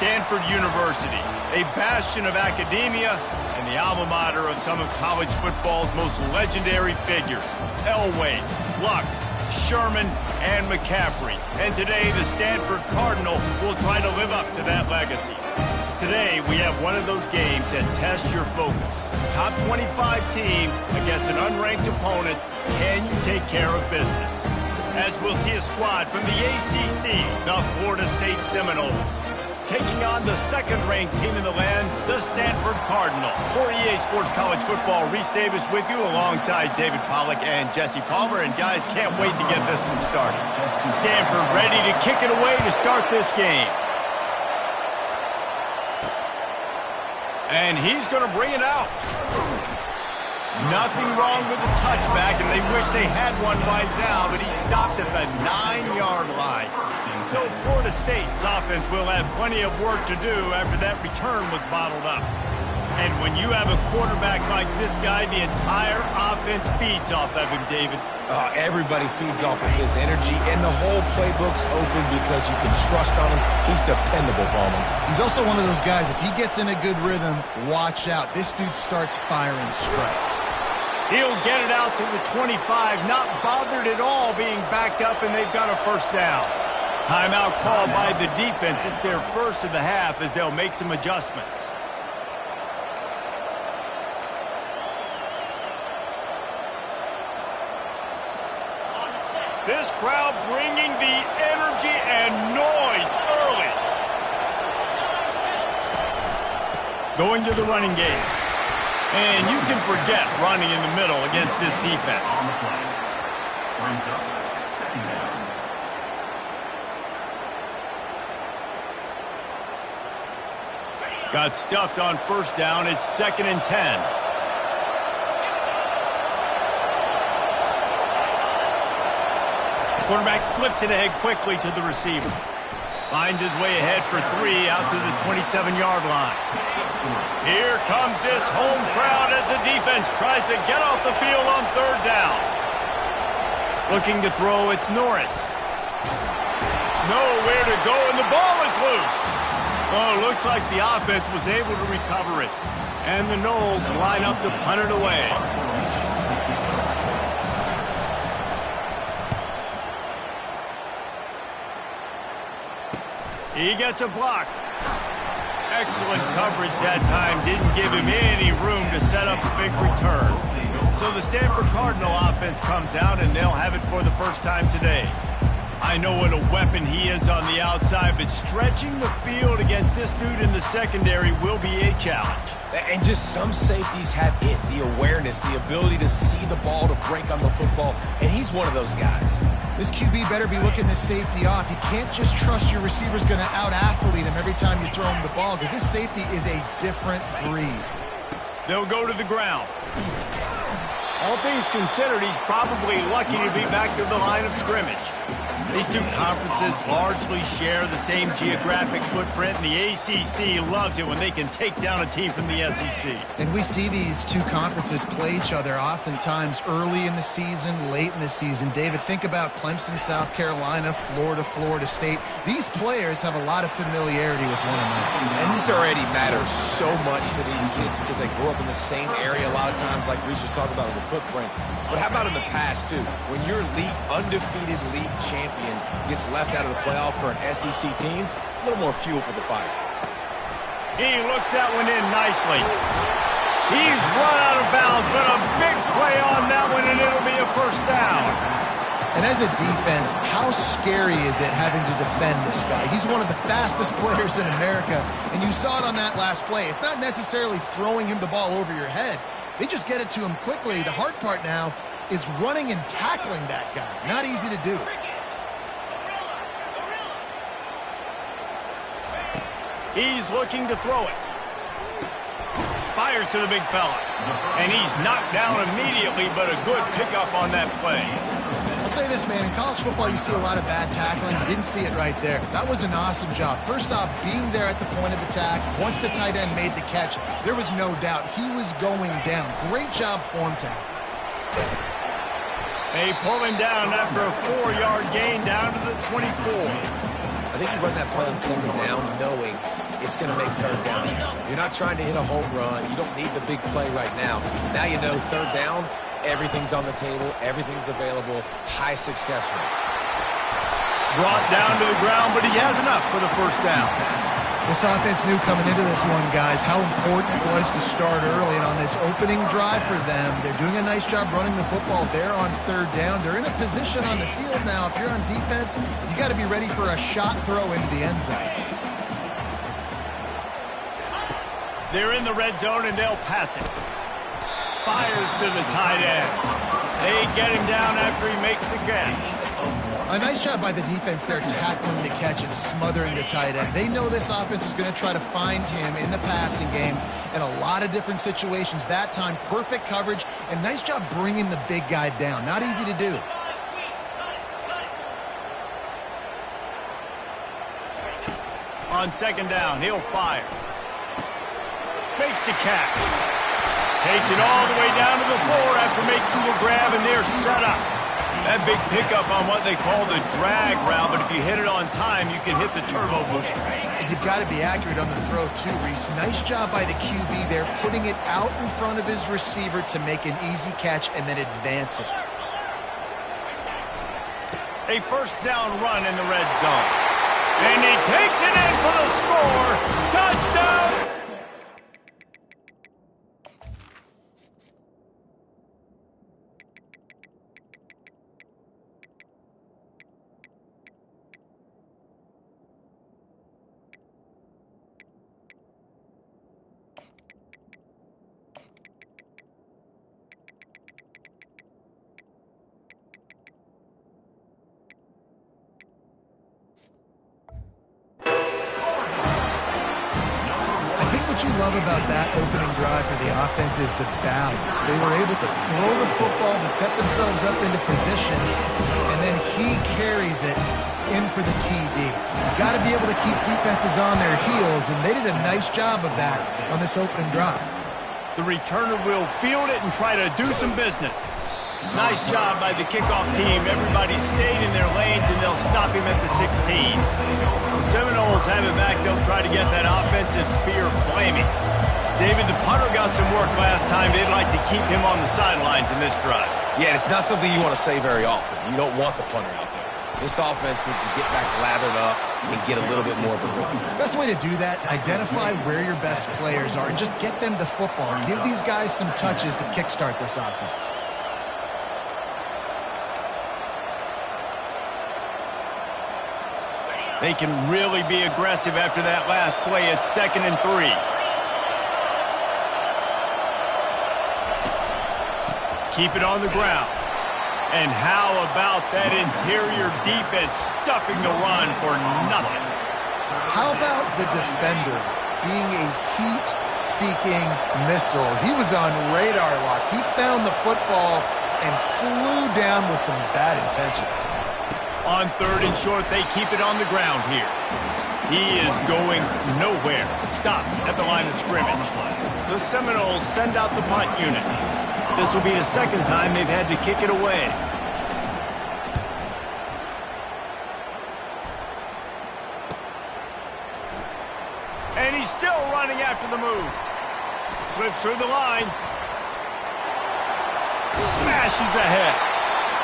Stanford University, a bastion of academia and the alma mater of some of college football's most legendary figures, Elway, Luck, Sherman, and McCaffrey. And today, the Stanford Cardinal will try to live up to that legacy. Today, we have one of those games that tests your focus. Top 25 team against an unranked opponent. Can you take care of business? As we'll see a squad from the ACC, the Florida State Seminoles, taking on the second-ranked team in the land, the Stanford Cardinal. For EA Sports College Football, Reese Davis with you alongside David Pollack and Jesse Palmer. And guys, can't wait to get this one started. Stanford ready to kick it away to start this game. And he's going to bring it out. Nothing wrong with the touchback, and they wish they had one by now, but he stopped at the 9-yard line. So Florida State's offense will have plenty of work to do after that return was bottled up. And when you have a quarterback like this guy, the entire offense feeds off of him, David. Everybody feeds off of his energy, and the whole playbook's open because you can trust on him. He's dependable, Palmer. He's also one of those guys, if he gets in a good rhythm, watch out. This dude starts firing strikes. He'll get it out to the 25, not bothered at all being backed up, and they've got a first down. Timeout called by the defense. It's their first of the half as they'll make some adjustments. This crowd bringing the energy and noise early. Going to the running game. And you can forget running in the middle against this defense. Got stuffed on first down. It's 2nd and 10. Quarterback flips it ahead quickly to the receiver. Finds his way ahead for 3 out to the 27-yard line. Here comes this home crowd as the defense tries to get off the field on 3rd down. Looking to throw, it's Norris. Nowhere to go, and the ball is loose. Oh, looks like the offense was able to recover it. And the Noles line up to punt it away. He gets a block. Excellent coverage that time. Didn't give him any room to set up a big return. So the Stanford Cardinal offense comes out, and they'll have it for the first time today. I know what a weapon he is on the outside, but stretching the field against this dude in the secondary will be a challenge. And just some safeties have it, the awareness, the ability to see the ball, to break on the football, and he's one of those guys. This QB better be looking this safety off. You can't just trust your receiver's going to out-athlete him every time you throw him the ball, because this safety is a different breed. They'll go to the ground. All things considered, he's probably lucky to be back to the line of scrimmage. These two conferences largely share the same geographic footprint, and the ACC loves it when they can take down a team from the SEC. And we see these two conferences play each other oftentimes early in the season, late in the season. David, think about Clemson, South Carolina, Florida, Florida State. These players have a lot of familiarity with one another. And this already matters so much to these kids because they grew up in the same area a lot of times, like Reese was talking about with the footprint. But how about in the past, too? When your undefeated league champion gets left out of the playoff for an SEC team, a little more fuel for the fight. He looks that one in nicely. He's run out of bounds, but a big play on that one, and it'll be a first down. And as a defense, how scary is it having to defend this guy? He's one of the fastest players in America, and you saw it on that last play. It's not necessarily throwing him the ball over your head. They just get it to him quickly. The hard part now is running and tackling that guy. Not easy to do. He's looking to throw it. Fires to the big fella. And he's knocked down immediately, but a good pickup on that play. I'll say this, man. In college football, you see a lot of bad tackling. You didn't see it right there. That was an awesome job. First off, being there at the point of attack. Once the tight end made the catch, there was no doubt he was going down. Great job form tackle. They pull him down after a 4-yard gain down to the 24. I think you run that play on second down knowing it's going to make third down easy. You're not trying to hit a home run. You don't need the big play right now. Now you know third down, everything's on the table, everything's available, high success rate. Brought down to the ground, but he has enough for the first down. This offense knew coming into this one, guys, how important it was to start early. And on this opening drive for them, they're doing a nice job running the football. They're on third down. They're in a position on the field now. If you're on defense, you got to be ready for a shot throw into the end zone. They're in the red zone, and they'll pass it. Fires to the tight end. They get him down after he makes the catch. A nice job by the defense there tackling the catch and smothering the tight end. They know this offense is going to try to find him in the passing game in a lot of different situations. That time, perfect coverage, and nice job bringing the big guy down. Not easy to do. On second down, he'll fire. Makes the catch. Takes it all the way down to the floor after making the grab, and they're set up. That big pickup on what they call the drag route, but if you hit it on time, you can hit the turbo booster. And you've got to be accurate on the throw, too, Reese. Nice job by the QB there, putting it out in front of his receiver to make an easy catch and then advance it. A first down run in the red zone. And he takes it in for the score. Touchdown! What you love about that opening drive for the offense is the balance. They were able to throw the football to set themselves up into position, and then he carries it in for the TD. You've got to be able to keep defenses on their heels, and they did a nice job of that on this opening drive. The returner will field it and try to do some business. Nice job by the kickoff team. Everybody stayed in their lanes, and they'll stop him at the 16. The Seminoles have it back. They'll try to get that offensive spear flaming. David, the punter got some work last time. They'd like to keep him on the sidelines in this drive. Yeah, it's not something you want to say very often. You don't want the punter out there. This offense needs to get back lathered up and get a little bit more of a rhythm. Best way to do that, identify where your best players are and just get them the football. Give these guys some touches to kickstart this offense. They can really be aggressive after that last play. It's 2nd and 3. Keep it on the ground. And how about that interior defense stuffing the run for nothing? How about the defender being a heat-seeking missile? He was on radar lock. He found the football and flew down with some bad intentions. On 3rd and short, they keep it on the ground here. He is going nowhere. Stop at the line of scrimmage. The Seminoles send out the punt unit. This will be the second time they've had to kick it away. And he's still running after the move. Slips through the line. Smashes ahead.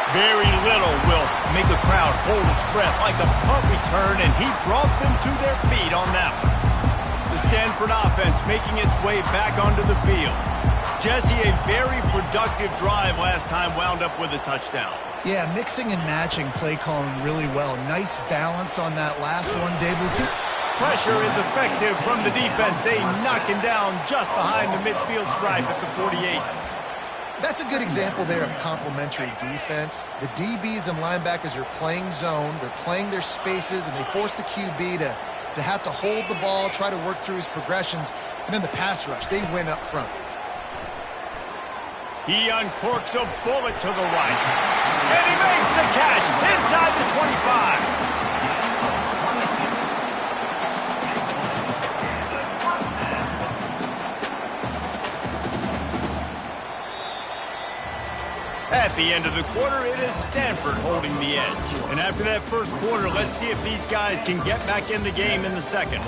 Very little will make a crowd hold its breath like a punt return, and he brought them to their feet on that one. The Stanford offense making its way back onto the field. Jesse, a very productive drive last time wound up with a touchdown. Yeah, mixing and matching play calling really well. Nice balance on that last one, David. Pressure is effective from the defense. They knock him down just behind the midfield stripe at the 48. That's a good example there of complementary defense. The DBs and linebackers are playing zone. They're playing their spaces, and they force the QB to have to hold the ball, try to work through his progressions, and then the pass rush. They win up front. He uncorks a bullet to the right. And he makes the catch inside the 25. At the end of the quarter, it is Stanford holding the edge. And after that first quarter, let's see if these guys can get back in the game in the second.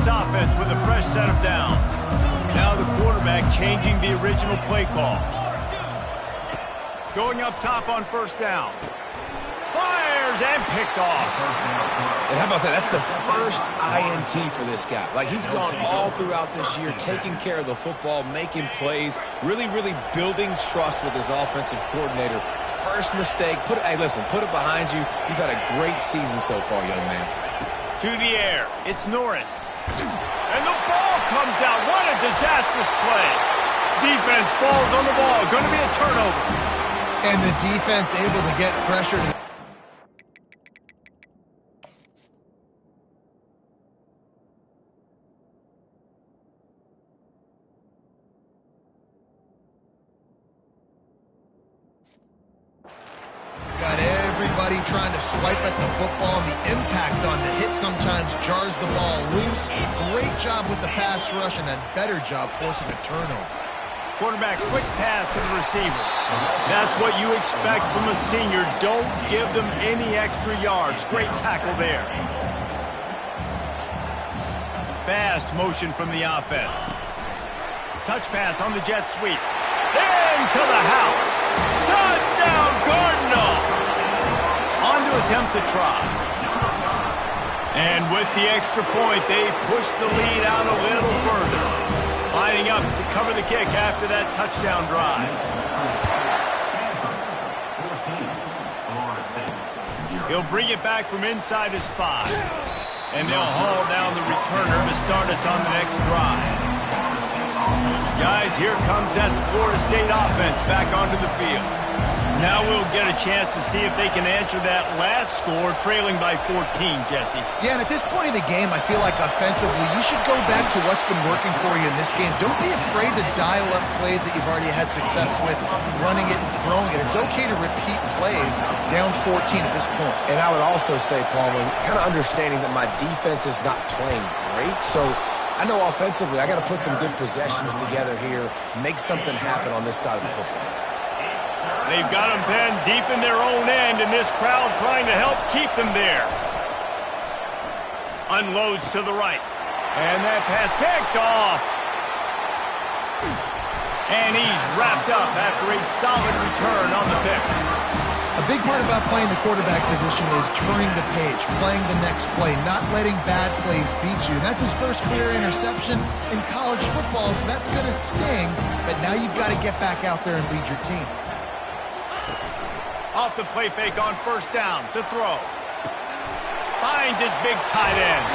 this offense with a fresh set of downs. Now the quarterback changing the original play call. Going up top on first down. Fires and picked off. And how about that? That's the first INT for this guy. Like, he's gone all throughout this year, taking care of the football, making plays, really building trust with his offensive coordinator. First mistake, hey, listen, put it behind you. You've had a great season so far, young man. To the air, it's Norris. And the ball comes out. What a disastrous play. Defense falls on the ball. Going to be a turnover. And the defense able to get pressure to got everybody trying to swipe at the football, and the impact on the hit sometimes jars the ball loose. Great job with the pass rush, and a better job forcing a turnover. Quarterback, quick pass to the receiver. That's what you expect from a senior. Don't give them any extra yards. Great tackle there. Fast motion from the offense. Touch pass on the jet sweep. Into the house. Touchdown, Cardinal. On to attempt to try. And with the extra point, they push the lead out a little further. Lining up to cover the kick after that touchdown drive. He'll bring it back from inside his 5. And they'll haul down the returner to start us on the next drive. Guys, here comes that Florida State offense back onto the field. Now we'll get a chance to see if they can answer that last score, trailing by 14, Jesse. Yeah, and at this point in the game, I feel like offensively, you should go back to what's been working for you in this game. Don't be afraid to dial up plays that you've already had success with, running it and throwing it. It's okay to repeat plays down 14 at this point. And I would also say, Palmer, kind of understanding that my defense is not playing great, so I know offensively I got to put some good possessions together here, make something happen on this side of the football. They've got them pinned deep in their own end, and this crowd trying to help keep them there. Unloads to the right. And that pass picked off. And he's wrapped up after a solid return on the pick. A big part about playing the quarterback position is turning the page, playing the next play, not letting bad plays beat you. And that's his first career interception in college football, so that's going to sting. But now you've got to get back out there and lead your team. Off the play fake on first down to throw. Finds his big tight end.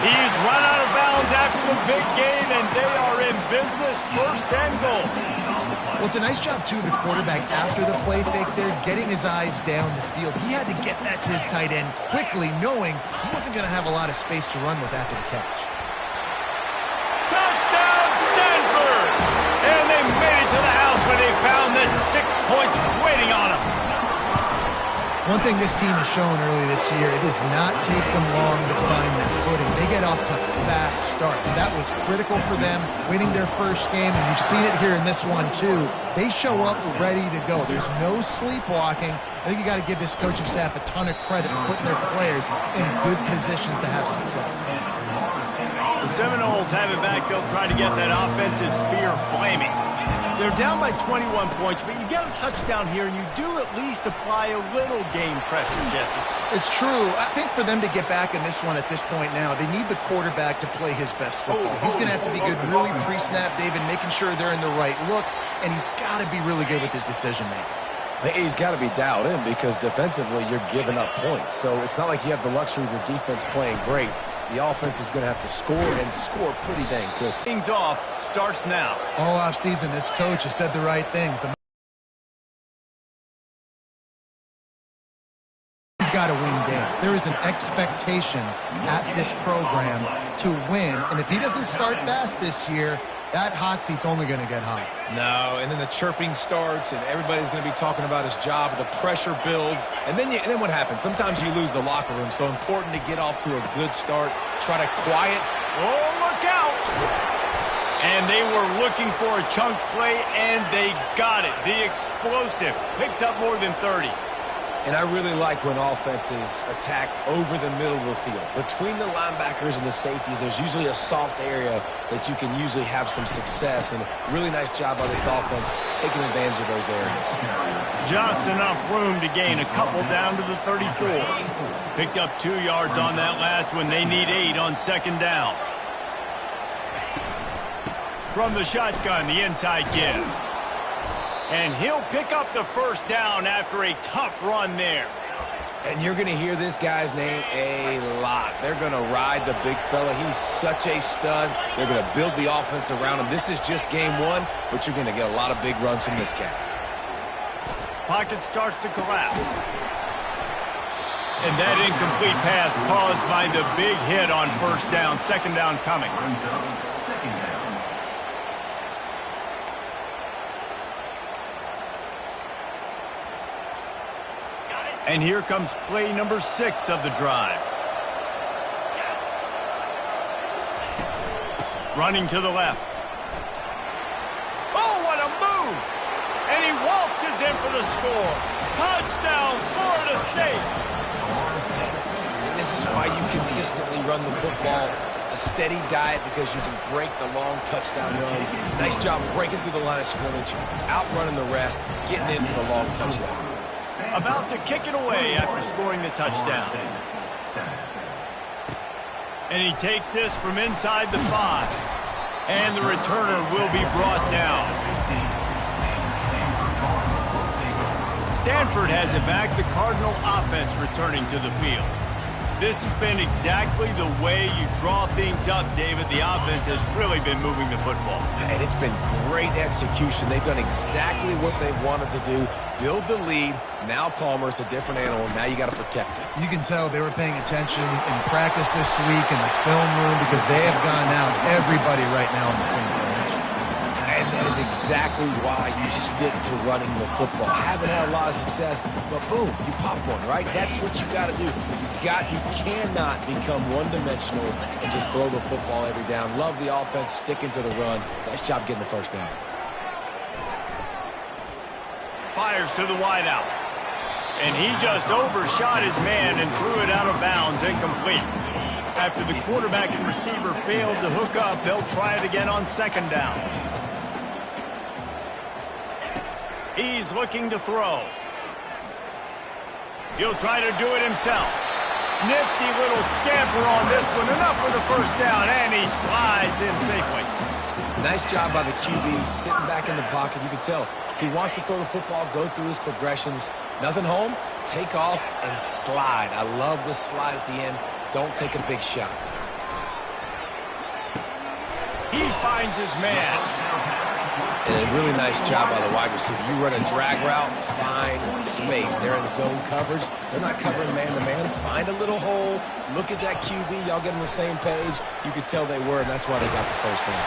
He's run out of bounds after the big gain, and they are in business, first and goal. Well, it's a nice job, too, of the quarterback after the play fake there, getting his eyes down the field. He had to get that to his tight end quickly, knowing he wasn't going to have a lot of space to run with after the catch. Touchdown, Stanford! And they made it to the house when they found that 6 points waiting on them. One thing this team has shown early this year, it does not take them long to find their footing. They get off to fast starts. That was critical for them, winning their first game, and you've seen it here in this one, too. They show up ready to go. There's no sleepwalking. I think you got to give this coaching staff a ton of credit for putting their players in good positions to have success. The Seminoles have it back. They'll try to get that offensive spear flaming. They're down by 21 points, but you get a touchdown here, and you do at least apply a little game pressure, Jesse. It's true. I think for them to get back in this one at this point now, they need the quarterback to play his best football. He's going to have to be good really pre-snap, David, making sure they're in the right looks, and he's got to be really good with his decision-making. He's got to be dialed in because defensively you're giving up points. So it's not like you have the luxury of your defense playing great. The offense is going to have to score and score pretty dang quick. Things off starts now. All offseason, this coach has said the right things. He's got to win games. There is an expectation at this program to win. And if he doesn't start fast this year, that hot seat's only going to get hot. No, and then the chirping starts, and everybody's going to be talking about his job. The pressure builds, and then what happens? Sometimes you lose the locker room, so important to get off to a good start. Try to quiet. Oh, look out! And they were looking for a chunk play, and they got it. The explosive picks up more than 30. And I really like when offenses attack over the middle of the field. Between the linebackers and the safeties, there's usually a soft area that you can usually have some success. And really nice job by this offense taking advantage of those areas. Just enough room to gain a couple down to the 34. Picked up 2 yards on that last one. They need 8 on second down. From the shotgun, the inside give. And he'll pick up the first down after a tough run there. And you're going to hear this guy's name a lot. They're going to ride the big fella. He's such a stud. They're going to build the offense around him. This is just game 1, but you're going to get a lot of big runs from this guy. Pocket starts to collapse. And that incomplete pass caused by the big hit on first down. Second down coming. And here comes play number 6 of the drive. Running to the left. Oh, what a move! And he waltzes in for the score. Touchdown, Florida State! And this is why you consistently run the football. A steady diet because you can break the long touchdown runs. Nice job breaking through the line of scrimmage, outrunning the rest, getting in for the long touchdown. About to kick it away after scoring the touchdown. And he takes this from inside the 5. And the returner will be brought down. Stanford has it back, the Cardinal offense returning to the field. This has been exactly the way you draw things up, David. The offense has really been moving the football. And it's been great execution. They've done exactly what they've wanted to do. Build the lead. Now Palmer's a different animal. Now you got to protect it. You can tell they were paying attention in practice this week in the film room because they have gone out everybody right now on the same page. And that is exactly why you stick to running the football. Haven't had a lot of success, but boom, you pop one, right? That's what you got to do. You cannot become one-dimensional and just throw the football every down. Love the offense, sticking to the run. Nice job getting the first down. Fires to the wideout. And he just overshot his man and threw it out of bounds, incomplete. After the quarterback and receiver failed to hook up, they'll try it again on second down. He's looking to throw. He'll try to do it himself. Nifty little scamper on this one. Enough for the first down, and he slides in safely. Nice job by the QB, sitting back in the pocket. You can tell he wants to throw the football, go through his progressions. Nothing home, take off, and slide. I love the slide at the end. Don't take a big shot. He finds his man. And a really nice job by the wide receiver. You run a drag route, find space. They're in zone coverage. They're not covering man-to-man. Find a little hole. Look at that QB. Y'all get on the same page. You could tell they were, and that's why they got the first down.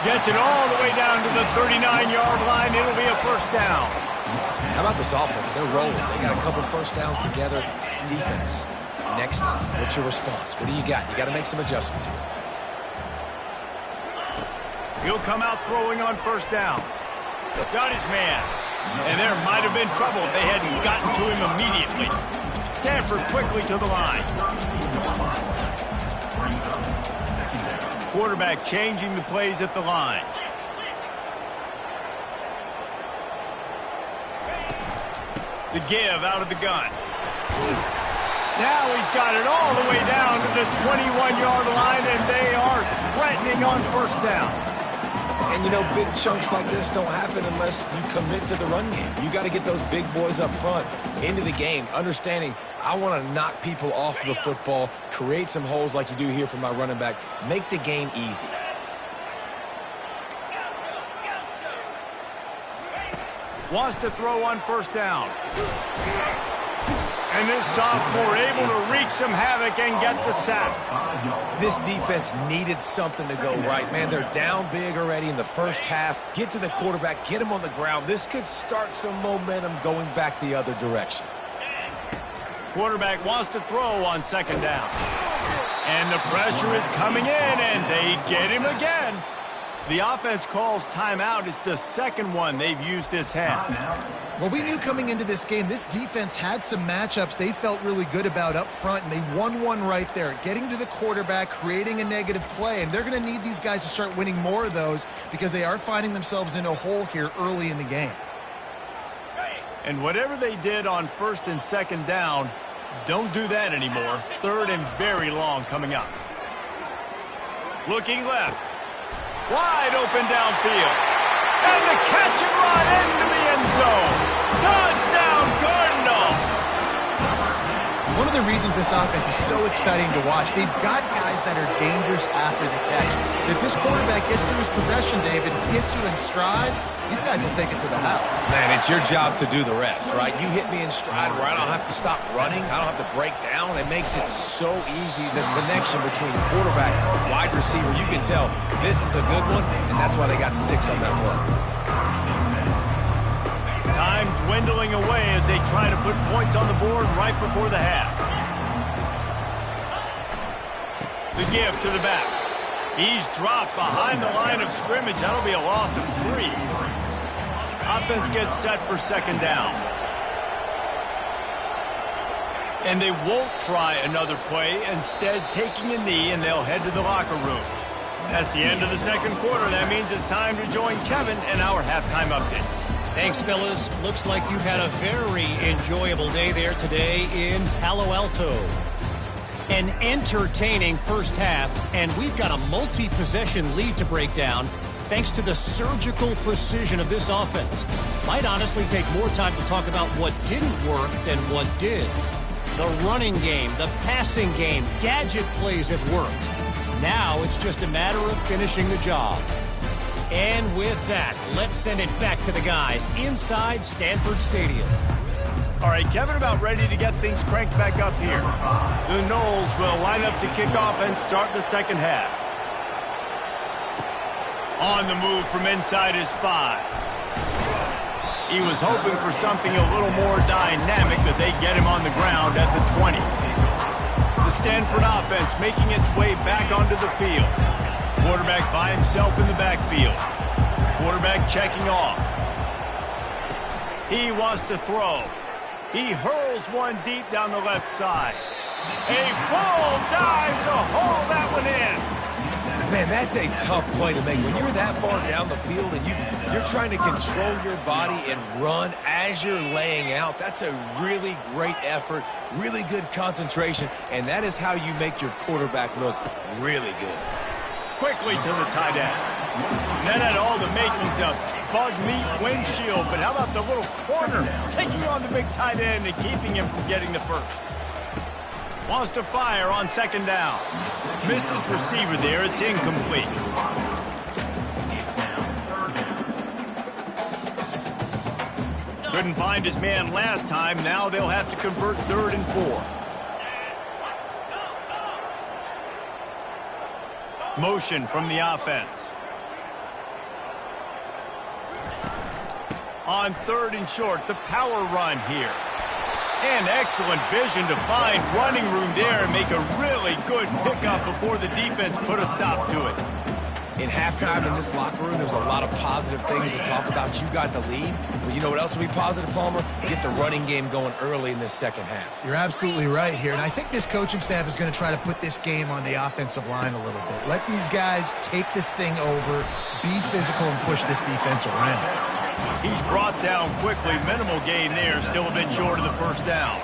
Gets it all the way down to the 39-yard line. It'll be a first down. How about this offense? They're rolling. They got a couple first downs together. Defense. Next, what's your response? What do you got? You got to make some adjustments here. He'll come out throwing on first down. Got his man. And there might have been trouble if they hadn't gotten to him immediately. Stanford quickly to the line. Quarterback changing the plays at the line. The give out of the gun. Now he's got it all the way down to the 21-yard line, and they are threatening on first down. And, you know, big chunks like this don't happen unless you commit to the run game. You got to get those big boys up front into the game, understanding I want to knock people off the football, create some holes like you do here for my running back, make the game easy. Wants to throw on first down. And this sophomore able to wreak some havoc and get the sack. This defense needed something to go right. Man, they're down big already in the first half. Get to the quarterback, get him on the ground. This could start some momentum going back the other direction. Quarterback wants to throw on second down. And the pressure is coming in, and they get him again. The offense calls timeout. It's the second one they've used this half. Well, we knew coming into this game, this defense had some matchups they felt really good about up front, and they won one right there, getting to the quarterback, creating a negative play, and they're going to need these guys to start winning more of those because they are finding themselves in a hole here early in the game. And whatever they did on first and second down, don't do that anymore. Third and very long coming up. Looking left. Wide open downfield. And the catch and run into the end zone. Touchdown, Cardinal! One of the reasons this offense is so exciting to watch, they've got guys that are dangerous after the catch. If this quarterback gets through his progression, David, hits you in stride, these guys will take it to the house. Man, it's your job to do the rest, right? You hit me in stride where I don't have to stop running. I don't have to break down. It makes it so easy. The connection between quarterback and wide receiver, you can tell this is a good one, and that's why they got 6 on that play. Time dwindling away as they try to put points on the board right before the half. The give to the back. He's dropped behind the line of scrimmage. That'll be a loss of 3. Offense gets set for second down. And they won't try another play, instead taking a knee, and they'll head to the locker room. That's the end of the second quarter. That means it's time to join Kevin and our halftime update. Thanks, fellas. Looks like you've had a very enjoyable day there today in Palo Alto. An entertaining first half, and we've got a multi-possession lead to break down thanks to the surgical precision of this offense. Might honestly take more time to talk about what didn't work than what did. The running game, the passing game, gadget plays have worked. Now it's just a matter of finishing the job. And with that, let's send it back to the guys inside Stanford Stadium. All right, Kevin, about ready to get things cranked back up here. The Noles will line up to kick off and start the second half. On the move from inside his 5. He was hoping for something a little more dynamic, but they get him on the ground at the 20. The Stanford offense making its way back onto the field. Quarterback by himself in the backfield. Quarterback checking off. He wants to throw. He hurls one deep down the left side. A full dive to haul that one in. Man, that's a tough play to make. When you're that far down the field and you're trying to control your body and run as you're laying out, that's a really great effort, really good concentration, and that is how you make your quarterback look really good. Quickly to the tight end. That had all the makings of bug meat windshield, but how about the little corner taking on the big tight end and keeping him from getting the first? Wants to fire on second down. Missed his receiver there. It's incomplete. Couldn't find his man last time. Now they'll have to convert 3rd and 4. Motion from the offense. On 3rd and short, the power run here. And excellent vision to find running room there and make a really good pickup before the defense put a stop to it. In halftime in this locker room, there's a lot of positive things to talk about. You got the lead. But you know what else will be positive, Palmer? Get the running game going early in this second half. You're absolutely right here. And I think this coaching staff is going to try to put this game on the offensive line a little bit. Let these guys take this thing over, be physical, and push this defense around. He's brought down quickly. Minimal gain there. Still a bit short of the first down.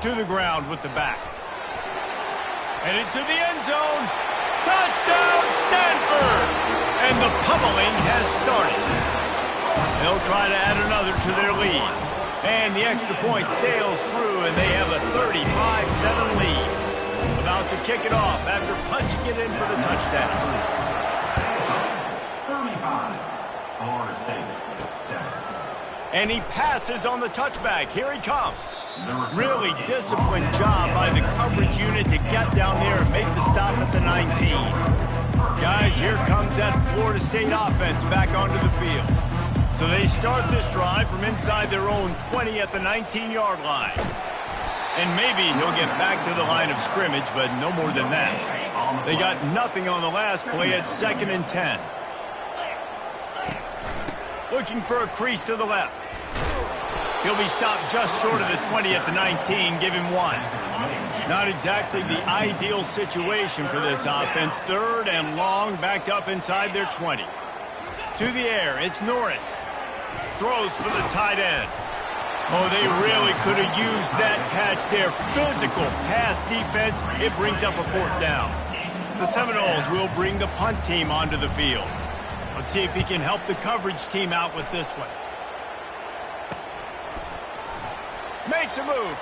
To the ground with the back. And into the end zone. Touchdown, Stanford! And the pummeling has started. They'll try to add another to their lead. And the extra point sails through, and they have a 35-7 lead. About to kick it off after punching it in for the touchdown. 35, Florida State, 7. And he passes on the touchback. Here he comes. Really disciplined job by the coverage unit to get down there and make the stop at the 19. Guys, here comes that Florida State offense back onto the field. So they start this drive from inside their own 20 at the 19-yard line. And maybe he'll get back to the line of scrimmage, but no more than that. They got nothing on the last play at 2nd and 10. Looking for a crease to the left. He'll be stopped just short of the 20 at the 19, give him 1. Not exactly the ideal situation for this offense. 3rd and long, backed up inside their 20. To the air, it's Norris. Throws for the tight end. Oh, they really could have used that catch there. Physical pass defense. It brings up a 4th down. The Seminoles will bring the punt team onto the field. Let's see if he can help the coverage team out with this one. Makes a move.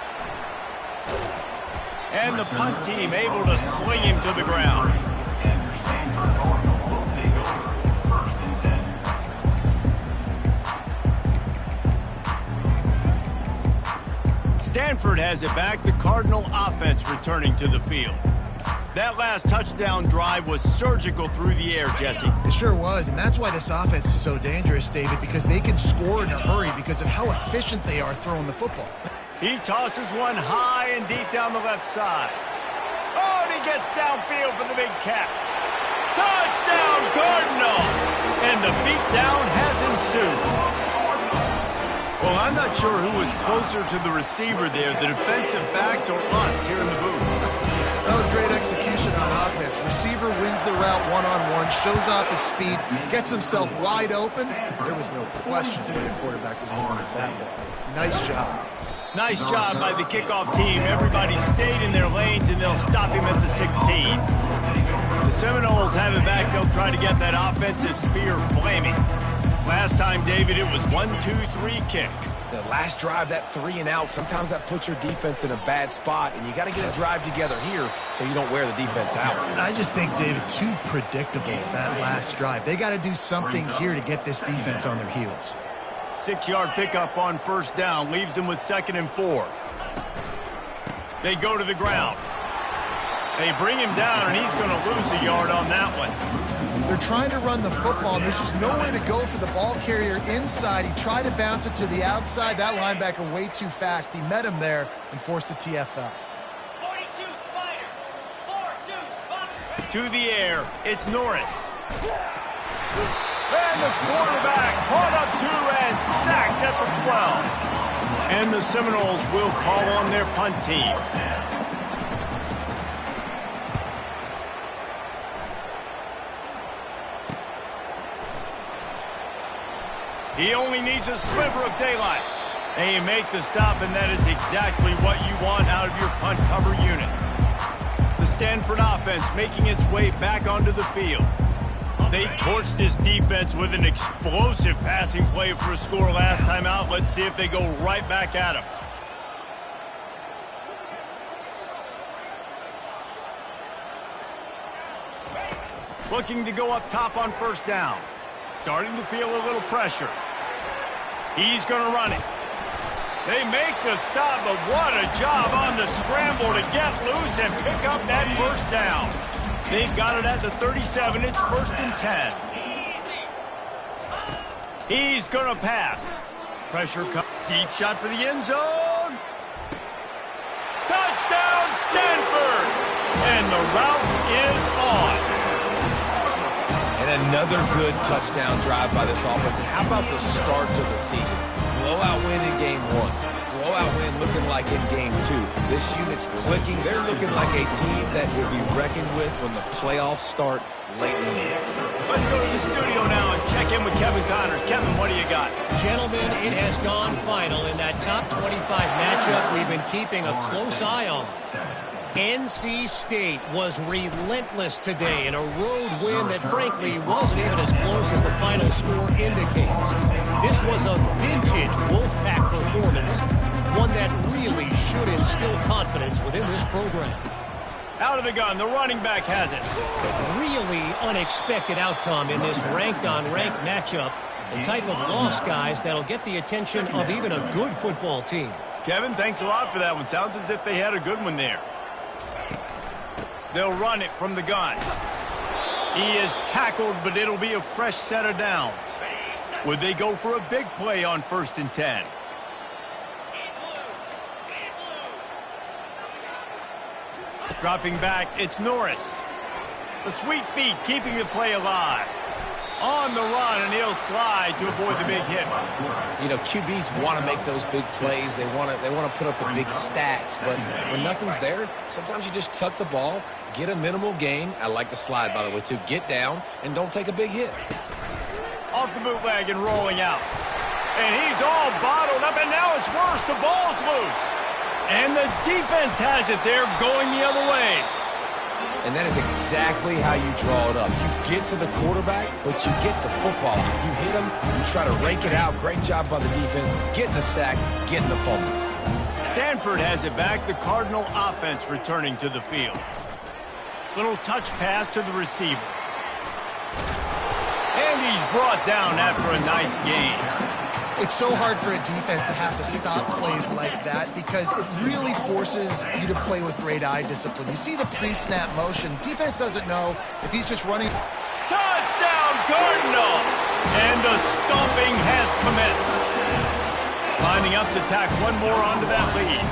And the punt team able to sling him to the ground. Stanford has it back. The Cardinal offense returning to the field. That last touchdown drive was surgical through the air, Jesse. It sure was, and that's why this offense is so dangerous, David, because they can score in a hurry because of how efficient they are throwing the football. He tosses one high and deep down the left side. Oh, and he gets downfield for the big catch. Touchdown, Cardinal! And the beatdown has ensued. Well, I'm not sure who was closer to the receiver there, the defensive backs or us here in the booth. That was great execution on offense. Receiver wins the route one-on-one, shows off his speed, gets himself wide open. There was no question where the quarterback was going with that ball. Nice job. Nice job by the kickoff team. Everybody stayed in their lanes, and they'll stop him at the 16. The Seminoles have it back. They'll try to get that offensive spear flaming. Last time, David, it was 1-2-3 kick. The last drive, that 3 and out, sometimes that puts your defense in a bad spot, and you got to get a drive together here so you don't wear the defense out. I just think, David, too predictable, that last drive. They got to do something here to get this defense on their heels. 6-yard pickup on 1st down, leaves them with 2nd and 4. They go to the ground. They bring him down, and he's going to lose a yard on that one. They're trying to run the football, and there's just nowhere to go for the ball carrier inside. He tried to bounce it to the outside. That linebacker way too fast. He met him there and forced the TFL. 42 Spider. 4-2 Spider. To the air, it's Norris. And the quarterback caught up to and sacked at the 12. And the Seminoles will call on their punt team. He only needs a sliver of daylight. They make the stop, and that is exactly what you want out of your punt cover unit. The Stanford offense making its way back onto the field. They torched this defense with an explosive passing play for a score last time out. Let's see if they go right back at him. Looking to go up top on 1st down. Starting to feel a little pressure. He's going to run it. They make the stop, but what a job on the scramble to get loose and pick up that 1st down. They've got it at the 37. It's 1st and 10. He's going to pass. Pressure comes. Deep shot for the end zone. Touchdown, Stanford! And the route is on. And another good touchdown drive by this offense. And how about the start to the season? Blowout win in game 1. Blowout win looking like in game 2. This unit's clicking. They're looking like a team that will be reckoned with when the playoffs start late in the year. Let's go to the studio now and check in with Kevin Connors. Kevin, what do you got? Gentlemen, it has gone final in that top 25 matchup we've been keeping a close eye on. NC State was relentless today in a road win that frankly wasn't even as close as the final score indicates. This was a vintage Wolfpack performance, one that really should instill confidence within this program. Out of the gun, the running back has it. Really unexpected outcome in this ranked-on-ranked matchup. The type of loss, guys, that'll get the attention of even a good football team. Kevin, thanks a lot for that one. Sounds as if they had a good one there. They'll run it from the gun. He is tackled, but it'll be a fresh set of downs. Would they go for a big play on 1st and 10? Dropping back, it's Norris. The sweet feet keeping the play alive. On the run, and he'll slide to avoid the big hit. You know, QBs want to make those big plays. They want to put up the big stats. But when nothing's there, sometimes you just tuck the ball, get a minimal gain. I like the slide, by the way, too. Get down and don't take a big hit. Off the bootleg and rolling out. And he's all bottled up, and now it's worse. The ball's loose. And the defense has it. They're going the other way. And that is exactly how you draw it up. You get to the quarterback, but you get the football. You hit him, you try to rake it out. Great job by the defense. Getting the sack, getting the fumble. Stanford has it back. The Cardinal offense returning to the field. Little touch pass to the receiver. And he's brought down after a nice gain. It's so hard for a defense to have to stop plays like that because it really forces you to play with great eye discipline. You see the pre-snap motion. Defense doesn't know if he's just running. Touchdown, Cardinal! And the stomping has commenced. Lining up to tack one more onto that lead.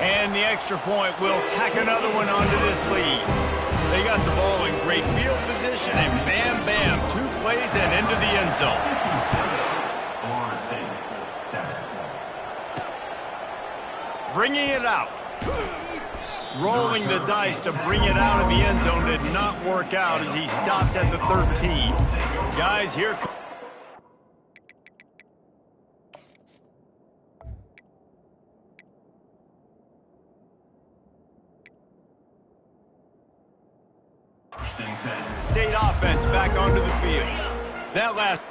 And the extra point will tack another one onto this lead. They got the ball in great field position, and bam, bam, 2 plays and into the end zone. Florida State, 7. Bringing it out. Rolling the dice to bring it out of the end zone did not work out as he stopped at the 13. Guys, here. State offense back onto the field. That last.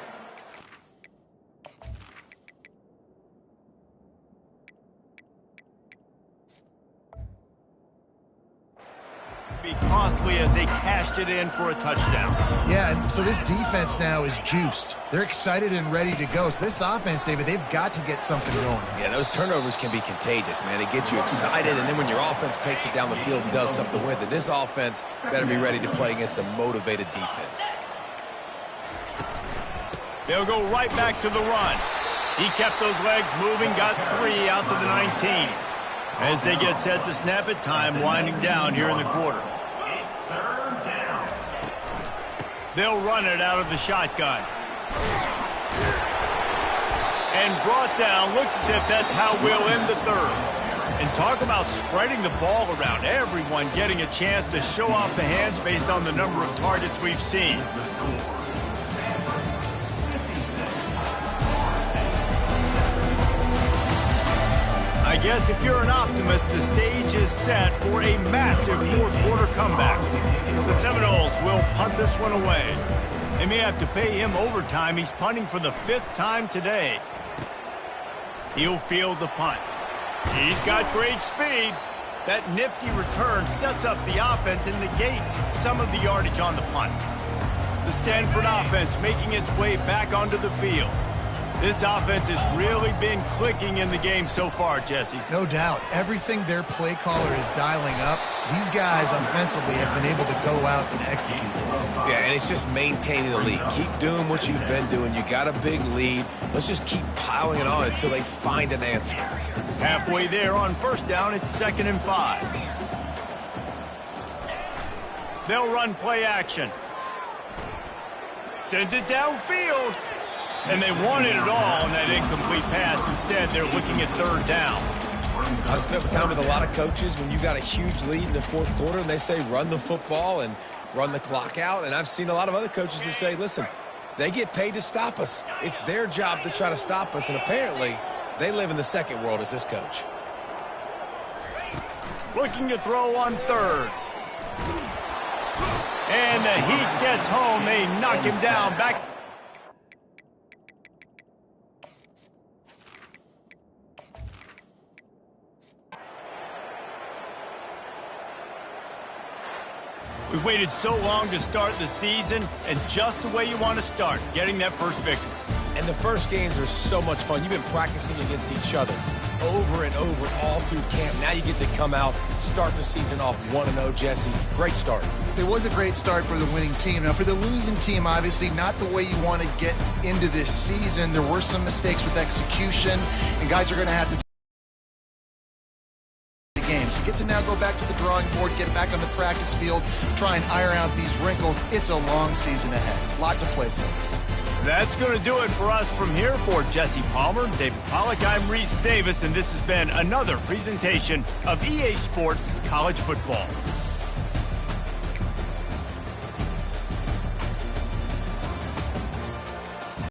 Be costly as they cashed it in for a touchdown. Yeah, and so this defense now is juiced. They're excited and ready to go. So this offense, David, they've got to get something going. Yeah, those turnovers can be contagious, man. They get you excited, and then when your offense takes it down the field and does something with it, this offense better be ready to play against a motivated defense. They'll go right back to the run. He kept those legs moving, got 3 out to the 19. As they get set to snap it, time winding down here in the quarter. They'll run it out of the shotgun. And brought down. Looks as if that's how we'll end the third. And talk about spreading the ball around. Everyone getting a chance to show off the hands based on the number of targets we've seen. I guess if you're an optimist, the stage is set for a massive fourth-quarter comeback. The Seminoles will punt this one away. They may have to pay him overtime. He's punting for the 5th time today. He'll field the punt. He's got great speed. That nifty return sets up the offense and negates some of the yardage on the punt. The Stanford offense making its way back onto the field. This offense has really been clicking in the game so far, Jesse. No doubt. Everything their play caller is dialing up, these guys offensively have been able to go out and execute. Yeah, and it's just maintaining the lead. Keep doing what you've been doing. You got a big lead. Let's just keep piling it on until they find an answer. Halfway there on first down, it's 2nd and 5. They'll run play action. Sends it downfield. And they wanted it all on that incomplete pass. Instead, they're looking at 3rd down. I've spent time with a lot of coaches when you got a huge lead in the 4th quarter and they say run the football and run the clock out. And I've seen a lot of other coaches that say, listen, they get paid to stop us. It's their job to try to stop us. And apparently, they live in the second world as this coach. Looking to throw on 3rd. And the Heat gets home. They knock him down. Back. We've waited so long to start the season, and just the way you want to start, getting that first victory. And the first games are so much fun. You've been practicing against each other over and over all through camp. Now you get to come out, start the season off 1-0, Jesse. Great start. It was a great start for the winning team. Now, for the losing team, obviously not the way you want to get into this season. There were some mistakes with execution, and guys are going to have to do games. You get to now go back to the drawing board, get back on the practice field, try and iron out these wrinkles. It's a long season ahead. A lot to play for. That's going to do it for us from here. For Jesse Palmer, David Pollack, I'm Reese Davis, and this has been another presentation of EA Sports College Football.